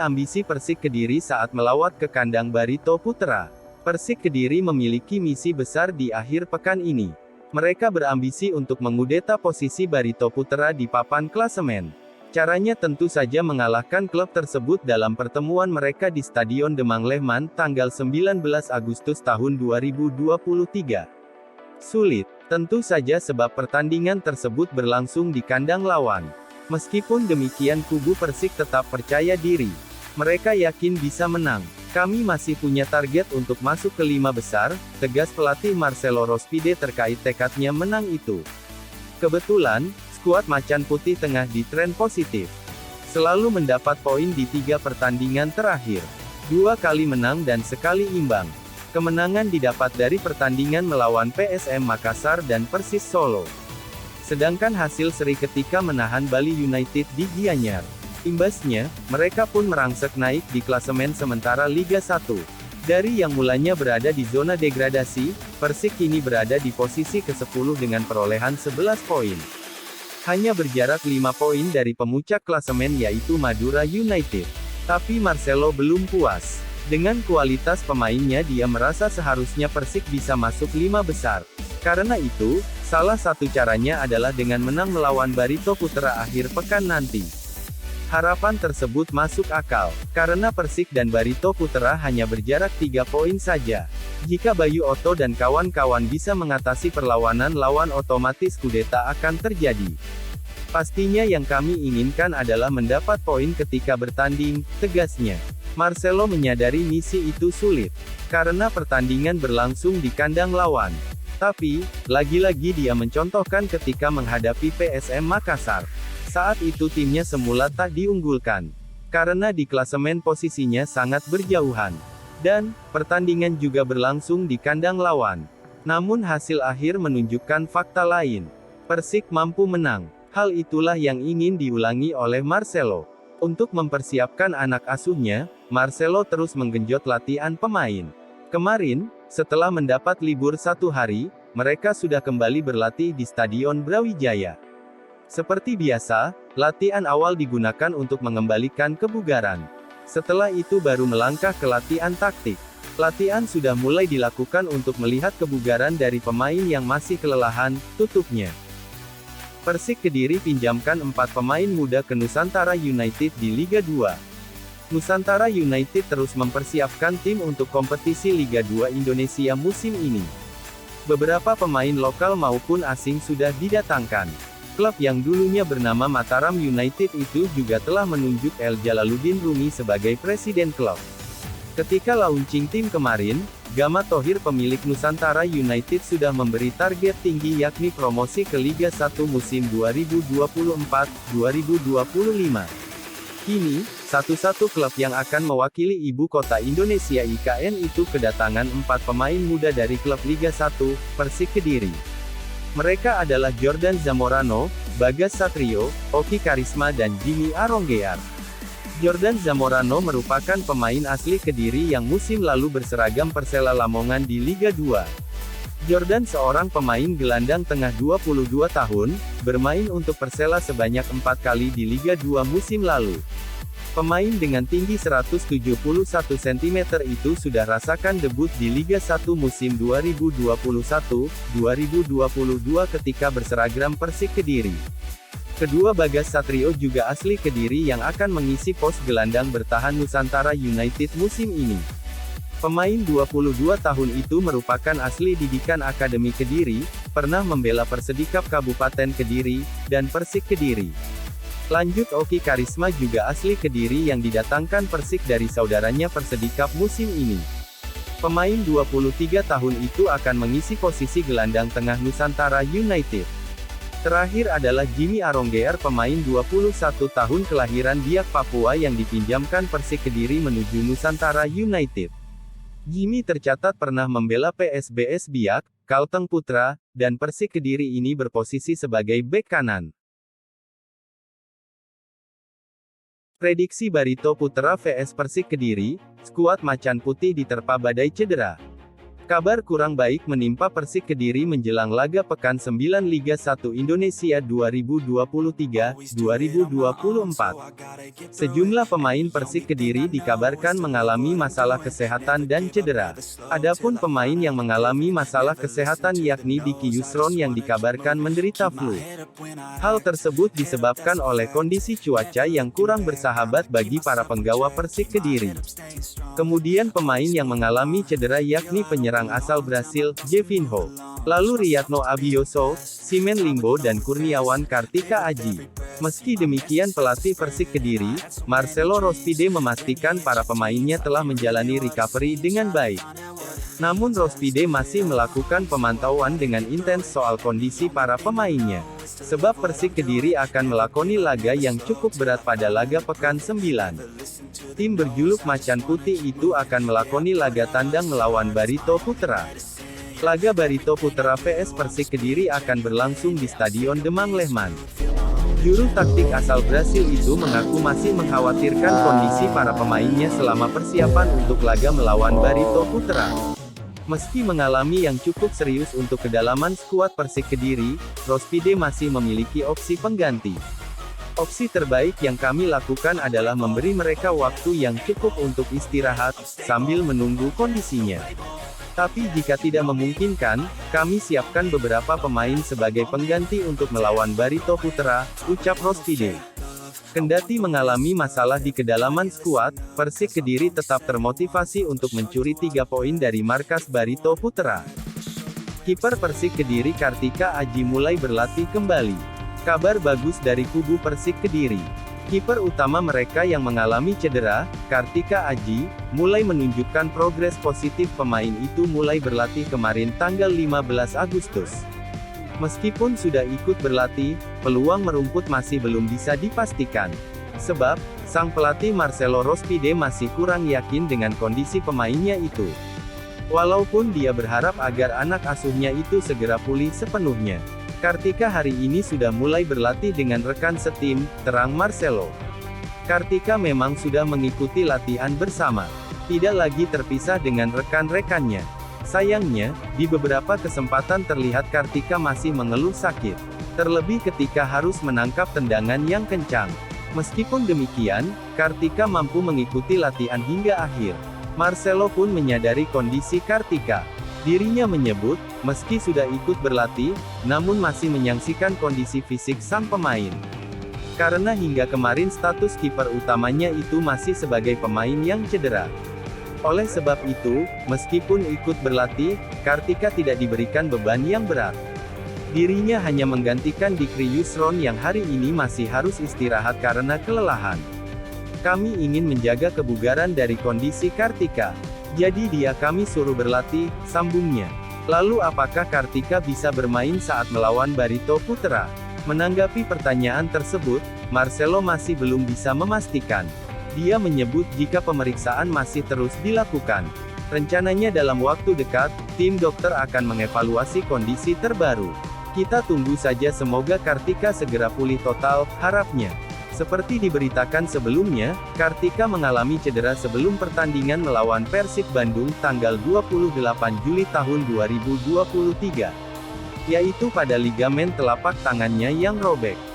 ambisi Persik Kediri saat melawat ke kandang Barito Putra. Persik Kediri memiliki misi besar di akhir pekan ini. Mereka berambisi untuk mengudeta posisi Barito Putra di papan klasemen. Caranya tentu saja mengalahkan klub tersebut dalam pertemuan mereka di Stadion Demang Lehman, tanggal 19 Agustus tahun 2023. Sulit, tentu saja sebab pertandingan tersebut berlangsung di kandang lawan. Meskipun demikian kubu Persik tetap percaya diri. Mereka yakin bisa menang. Kami masih punya target untuk masuk ke 5 besar, tegas pelatih Marcelo Rospide terkait tekadnya menang itu. Kebetulan, skuad Macan Putih tengah di tren positif. Selalu mendapat poin di 3 pertandingan terakhir. 2 kali menang dan sekali imbang. Kemenangan didapat dari pertandingan melawan PSM Makassar dan Persis Solo. Sedangkan hasil seri ketika menahan Bali United di Gianyar. Imbasnya, mereka pun merangsek naik di klasemen sementara Liga 1. Dari yang mulanya berada di zona degradasi, Persik kini berada di posisi ke-10 dengan perolehan 11 poin. Hanya berjarak 5 poin dari pemuncak klasemen yaitu Madura United. Tapi Marcelo belum puas. Dengan kualitas pemainnya dia merasa seharusnya Persik bisa masuk 5 besar. Karena itu, salah satu caranya adalah dengan menang melawan Barito Putra akhir pekan nanti. Harapan tersebut masuk akal, karena Persik dan Barito Putra hanya berjarak 3 poin saja. Jika Bayu Otto dan kawan-kawan bisa mengatasi perlawanan lawan otomatis kudeta akan terjadi. Pastinya yang kami inginkan adalah mendapat poin ketika bertanding, tegasnya. Marcelo menyadari misi itu sulit, karena pertandingan berlangsung di kandang lawan. Tapi, lagi-lagi dia mencontohkan ketika menghadapi PSM Makassar. Saat itu timnya semula tak diunggulkan. Karena di klasemen posisinya sangat berjauhan. Dan, pertandingan juga berlangsung di kandang lawan. Namun hasil akhir menunjukkan fakta lain. Persik mampu menang. Hal itulah yang ingin diulangi oleh Marcelo. Untuk mempersiapkan anak asuhnya, Marcelo terus menggenjot latihan pemain. Kemarin, setelah mendapat libur 1 hari, mereka sudah kembali berlatih di Stadion Brawijaya. Seperti biasa, latihan awal digunakan untuk mengembalikan kebugaran. Setelah itu baru melangkah ke latihan taktik. Latihan sudah mulai dilakukan untuk melihat kebugaran dari pemain yang masih kelelahan, tutupnya. Persik Kediri pinjamkan 4 pemain muda ke Nusantara United di Liga 2. Nusantara United terus mempersiapkan tim untuk kompetisi Liga 2 Indonesia musim ini. Beberapa pemain lokal maupun asing sudah didatangkan. Klub yang dulunya bernama Mataram United itu juga telah menunjuk El Jalaluddin Rumi sebagai presiden klub. Ketika launching tim kemarin, Gama Thohir pemilik Nusantara United sudah memberi target tinggi yakni promosi ke Liga 1 musim 2024-2025. Kini, satu-satu klub yang akan mewakili ibu kota Indonesia IKN itu kedatangan 4 pemain muda dari klub Liga 1, Persik Kediri. Mereka adalah Jordan Zamorano, Bagas Satrio, Oki Karisma dan Jimmy Aronggear. Jordan Zamorano merupakan pemain asli Kediri yang musim lalu berseragam Persela Lamongan di Liga 2. Jordan seorang pemain gelandang tengah 22 tahun, bermain untuk Persela sebanyak 4 kali di Liga 2 musim lalu. Pemain dengan tinggi 171 cm itu sudah rasakan debut di Liga 1 musim 2021-2022 ketika berseragam Persik Kediri. Kedua Bagas Satrio juga asli Kediri yang akan mengisi pos gelandang bertahan Nusantara United musim ini. Pemain 22 tahun itu merupakan asli didikan Akademi Kediri, pernah membela Persedikap Kabupaten Kediri, dan Persik Kediri. Lanjut Oki Karisma juga asli Kediri yang didatangkan Persik dari saudaranya Persedikap musim ini. Pemain 23 tahun itu akan mengisi posisi gelandang tengah Nusantara United. Terakhir adalah Jimmy Aronggear pemain 21 tahun kelahiran Biak Papua yang dipinjamkan Persik Kediri menuju Nusantara United. Jimmy tercatat pernah membela PSBS Biak, Kalteng Putra, dan Persik Kediri ini berposisi sebagai bek kanan. Prediksi Barito Putra vs Persik Kediri, skuad Macan Putih diterpa badai cedera. Kabar kurang baik menimpa Persik Kediri menjelang laga Pekan 9 Liga 1 Indonesia 2023-2024. Sejumlah pemain Persik Kediri dikabarkan mengalami masalah kesehatan dan cedera. Adapun pemain yang mengalami masalah kesehatan yakni Diki Yusron yang dikabarkan menderita flu. Hal tersebut disebabkan oleh kondisi cuaca yang kurang bersahabat bagi para penggawa Persik Kediri. Kemudian pemain yang mengalami cedera yakni penyerang asal Brasil, Jevinho. Lalu Riyadno Abioso, Simen Limbo dan Kurniawan Kartika Aji. Meski demikian pelatih Persik Kediri, Marcelo Rospide memastikan para pemainnya telah menjalani recovery dengan baik. Namun Rospide masih melakukan pemantauan dengan intens soal kondisi para pemainnya. Sebab Persik Kediri akan melakoni laga yang cukup berat pada laga Pekan 9. Tim berjuluk Macan Putih itu akan melakoni laga tandang melawan Barito Putra. Laga Barito Putra vs Persik Kediri akan berlangsung di Stadion Demang Lehman. Juru taktik asal Brasil itu mengaku masih mengkhawatirkan kondisi para pemainnya selama persiapan untuk laga melawan Barito Putra. Meski mengalami yang cukup serius untuk kedalaman skuad Persik Kediri, Rospide masih memiliki opsi pengganti. Opsi terbaik yang kami lakukan adalah memberi mereka waktu yang cukup untuk istirahat, sambil menunggu kondisinya. Tapi jika tidak memungkinkan, kami siapkan beberapa pemain sebagai pengganti untuk melawan Barito Putra, ucap Rospide. Kendati mengalami masalah di kedalaman skuad, Persik Kediri tetap termotivasi untuk mencuri 3 poin dari markas Barito Putra. Kiper Persik Kediri Kartika Aji mulai berlatih kembali. Kabar bagus dari kubu Persik Kediri. Kiper utama mereka yang mengalami cedera, Kartika Aji, mulai menunjukkan progres positif. Pemain itu mulai berlatih kemarin tanggal 15 Agustus. Meskipun sudah ikut berlatih, peluang merumput masih belum bisa dipastikan. Sebab, sang pelatih Marcelo Rospide masih kurang yakin dengan kondisi pemainnya itu. Walaupun dia berharap agar anak asuhnya itu segera pulih sepenuhnya. Kartika hari ini sudah mulai berlatih dengan rekan setim, terang Marcelo. Kartika memang sudah mengikuti latihan bersama. Tidak lagi terpisah dengan rekan-rekannya. Sayangnya, di beberapa kesempatan terlihat Kartika masih mengeluh sakit. Terlebih ketika harus menangkap tendangan yang kencang. Meskipun demikian, Kartika mampu mengikuti latihan hingga akhir. Marcelo pun menyadari kondisi Kartika. Dirinya menyebut, meski sudah ikut berlatih, namun masih menyaksikan kondisi fisik sang pemain. Karena hingga kemarin status kiper utamanya itu masih sebagai pemain yang cedera. Oleh sebab itu, meskipun ikut berlatih, Kartika tidak diberikan beban yang berat. Dirinya hanya menggantikan Diki Yusron yang hari ini masih harus istirahat karena kelelahan. Kami ingin menjaga kebugaran dari kondisi Kartika. Jadi dia kami suruh berlatih, sambungnya. Lalu apakah Kartika bisa bermain saat melawan Barito Putra? Menanggapi pertanyaan tersebut, Marcelo masih belum bisa memastikan. Dia menyebut jika pemeriksaan masih terus dilakukan. Rencananya dalam waktu dekat, tim dokter akan mengevaluasi kondisi terbaru. Kita tunggu saja, semoga Kartika segera pulih total, harapnya. Seperti diberitakan sebelumnya, Kartika mengalami cedera sebelum pertandingan melawan Persib Bandung tanggal 28 Juli tahun 2023. Yaitu pada ligamen telapak tangannya yang robek.